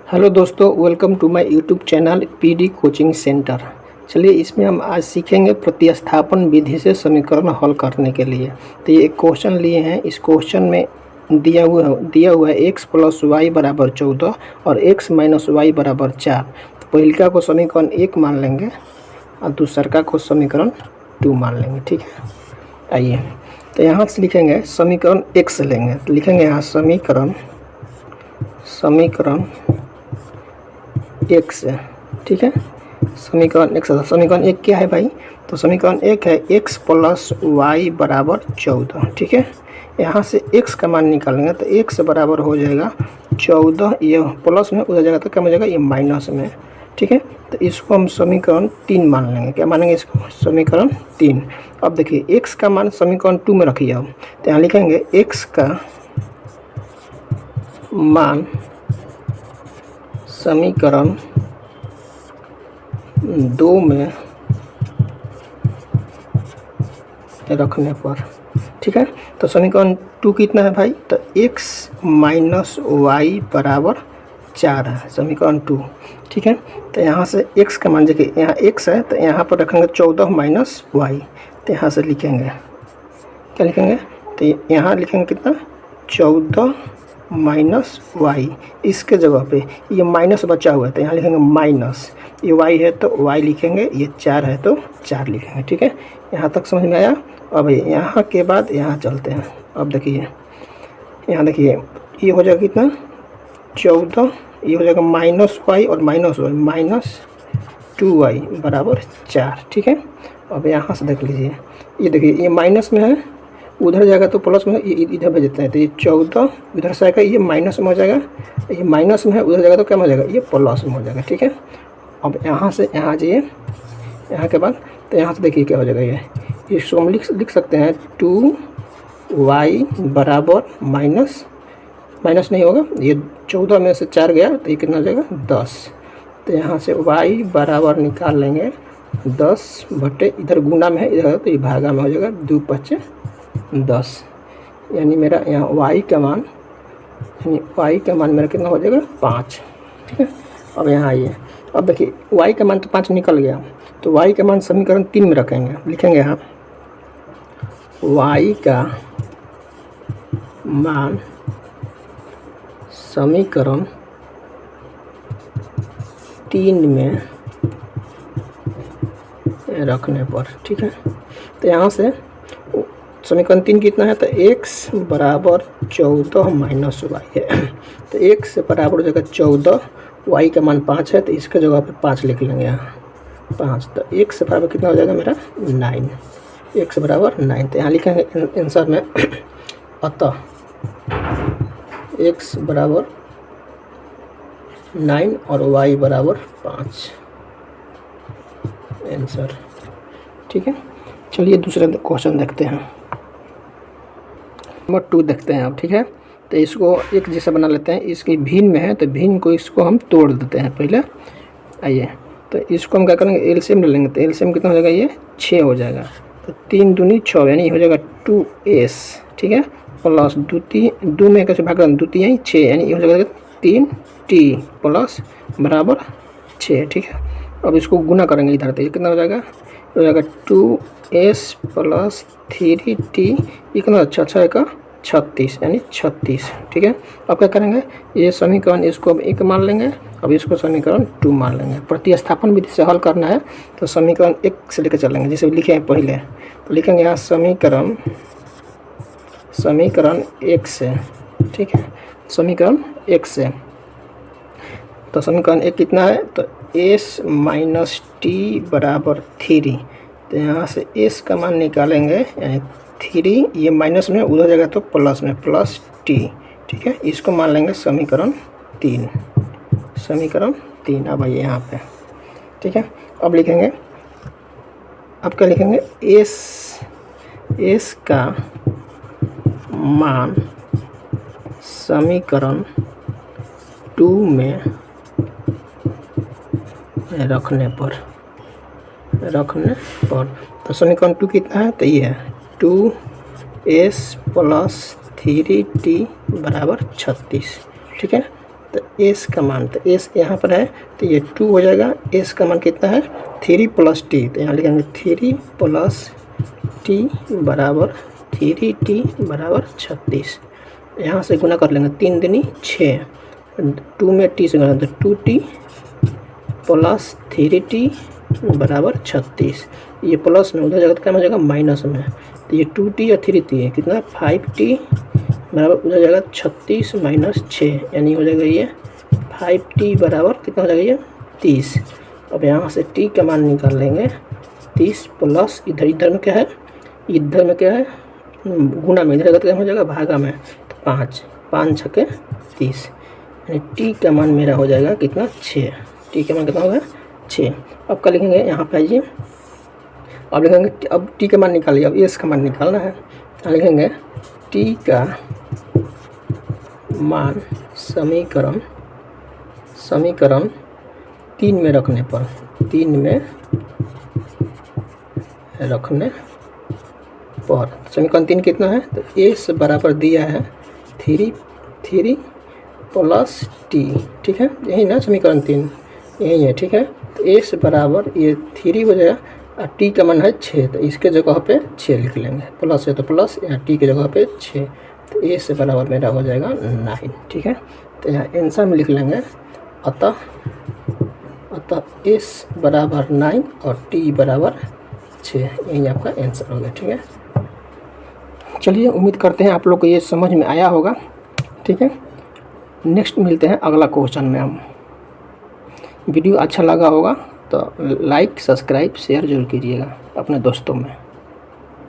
Hello दोस्तों, welcome to my YouTube channel PD coaching centre. चलिए, इसमें हम आज सीखेंगे प्रतिस्थापन विधि से समीकरण हल करने के लिए। तो ये एक क्वेश्चन लिए हैं। इस क्वेश्चन में दिया हुआ है x प्लस वाई बराबर 14 और x माइनस वाई बराबर 4। तो पहलिका को समीकरण 1 मान लेंगे और दूसरका को समीकरण 2 मान लेंगे। ठीक है, आइए तो यहाँ से लिखेंगे समीकरण x लेंगे। तो लिखेंगे यहाँ समीकरण x है। ठीक है, समीकरण एक क्या है भाई? तो समीकरण एक है x प्लस वाई बराबर 14। ठीक है, यहाँ से x का मान निकालेंगे तो x बराबर हो जाएगा 14। ये प्लस में उधर जाएगा तो क्या हो जाएगा? ये माइनस में। ठीक है, तो इसको हम समीकरण 3 मान लेंगे। क्या मानेंगे इसको? समीकरण 3। अब देखिए x का मान समीकरण 2 में रखिए। अब तो यहाँ लिखेंगे x का मान समीकरण 2 में रखने पर। ठीक है, तो समीकरण 2 कितना है भाई? तो x माइनस वाई बराबर 4 है समीकरण 2। ठीक है, तो यहाँ से x का मान देखिए, यहाँ x है तो यहाँ पर रखेंगे 14 माइनस वाई। तो यहाँ से लिखेंगे, क्या लिखेंगे? तो यहाँ लिखेंगे कितना? 14 माइनस वाई। इसके जगह पे ये माइनस बचा हुआ है तो यहाँ लिखेंगे माइनस। ये वाई है तो वाई लिखेंगे, ये 4 है तो 4 लिखेंगे। ठीक है, यहाँ तक समझ में आया? अब यहाँ के बाद यहाँ चलते हैं। अब देखिए, यहाँ देखिए ये हो जाएगा कितना? 14, ये हो जाएगा माइनस वाई और माइनस वाई माइनस 2y बराबर 4। ठीक है, अब यहाँ से देख लीजिए, ये देखिए ये माइनस में है, उधर जाएगा तो प्लस में, ये इधर भेज देते हैं तो ये 14 इधर से आएगा, ये माइनस में हो जाएगा। ये माइनस में है, उधर जाएगा तो क्या हो जाएगा? ये प्लस में हो जाएगा। ठीक है, अब यहाँ से यहाँ जाइए, यहाँ के बाद तो यहाँ से देखिए क्या हो जाएगा। ये इसको हम लिख सकते हैं 2y बराबर माइनस नहीं होगा, ये 14 में से 4 गया तो ये कितना हो जाएगा? 10। तो यहाँ से y बराबर निकाल लेंगे 10 बटे, इधर गुना में है, इधर तो ये भागा में हो जाएगा 2 5 10। यानी मेरा यहाँ y का मान मेरा कितना हो जाएगा? 5। ठीक है, अब यहाँ आइए, अब देखिए y का मान तो 5 निकल गया, तो y का मान समीकरण 3 में रखेंगे। लिखेंगे यहाँ y का मान समीकरण 3 में रखने पर। ठीक है, तो यहाँ से समीकरण 3 कितना है? तो x बराबर 14 माइनस वाई है। तो x बराबर हो जाएगा 14, y का मान 5 है तो इसके जगह पे 5 लिख लेंगे यहाँ 5। तो x बराबर कितना हो जाएगा मेरा? 9। x बराबर 9। तो यहाँ लिखेंगे आंसर में अतः x बराबर 9 और y बराबर 5 आंसर। ठीक है, चलिए दूसरा क्वेश्चन देखते हैं। नंबर 2 देखते हैं अब। ठीक है, तो इसको एक जैसा बना लेते हैं। इसकी भिन्न में है तो भिन्न को इसको हम तोड़ देते हैं पहले। आइए, तो इसको हम क्या करेंगे? एलसीएम ले लेंगे। तो एलसीएम कितना हो जाएगा? ये 6 हो जाएगा। तो 3 दूनी 6 यानी हो जाएगा 2s। ठीक है, प्लस 2 में कैसे भाग करें? 2 3 6 यानी ये हो जाएगा 3t प्लस बराबर 6। ठीक है, अब इसको गुना करेंगे इधर तो ये कितना हो जाएगा? हो जाएगा 2s प्लस 3t। ये कितना? 6 का 36 यानी 36। ठीक है, अब क्या करेंगे? ये समीकरण इसको अब 1 मान लेंगे, अब इसको समीकरण 2 मान लेंगे। प्रतिस्थापन विधि से हल करना है तो समीकरण 1 से लेकर चलेंगे, जैसे लिखे हैं पहले। तो लिखेंगे यहाँ समीकरण 1 से। ठीक है, समीकरण 1 से तो समीकरण 1 कितना है? तो s माइनस टी बराबर 3। तो यहाँ से s का मान निकालेंगे, यानी 3, ये माइनस में उधर जाएगा तो प्लस में प्लस t। ठीक है, इसको मान लेंगे समीकरण 3। अब आइए यहाँ पे। ठीक है, अब लिखेंगे, अब क्या लिखेंगे? s का मान समीकरण 2 में रखने पर। तो समीकरण 2 कितना है? तो ये है 2s प्लस 3t बराबर 36। ठीक है, तो एस का मान, तो एस यहाँ पर है तो ये 2 हो जाएगा। एस का मान कितना है 3 + t, तो यहाँ लिखेंगे 3 + t बराबर 3t बराबर 36। यहाँ से गुना कर लेंगे, 3 दूनी 6, 2 में t से गुना तो 2t + 3t बराबर 36। ये प्लस में उधर जगह क्या हो जाएगा माइनस में, तो ये 2t और 3t है कितना 5t बराबर उधर जाएगा 36 - 6, यानी हो जाएगा ये 5t बराबर कितना हो जाएगा ये 30। अब यहाँ से t का मान निकाल लेंगे, 30 प्लस इधर में क्या है, इधर में क्या है गुना में, इधर क्या हो जाएगा भागा में, तो 5 5 छके 30, यानी t का मान मेरा हो जाएगा कितना 6। t का मान कितना होगा 6। अब क्या लिखेंगे यहाँ पे आइए, अब लिखेंगे अब t का मान निकालिए, अब s का मान निकालना है। लिखेंगे t का मान समीकरण 3 में रखने पर, 3 में रखने पर समीकरण 3 कितना है, तो s बराबर दिया है 3 + t, ठीक है, यही ना समीकरण 3 यही है, ठीक है। तो s बराबर ये 3 हो जाएगा और t का मान है 6, तो इसके जगह पे 6 लिख लेंगे, प्लस है तो प्लस, यहाँ t के जगह पे 6, तो s बराबर मेरा हो जाएगा 9, ठीक है। तो यहाँ आंसर में लिख लेंगे अतः s बराबर 9 और t बराबर 6, यही आपका आंसर होगा, ठीक है। चलिए उम्मीद करते हैं आप लोग को ये समझ में आया होगा, ठीक है। नेक्स्ट मिलते हैं अगला क्वेश्चन में हम। वीडियो अच्छा लगा होगा तो लाइक सब्सक्राइब शेयर जरूर कीजिएगा अपने दोस्तों में।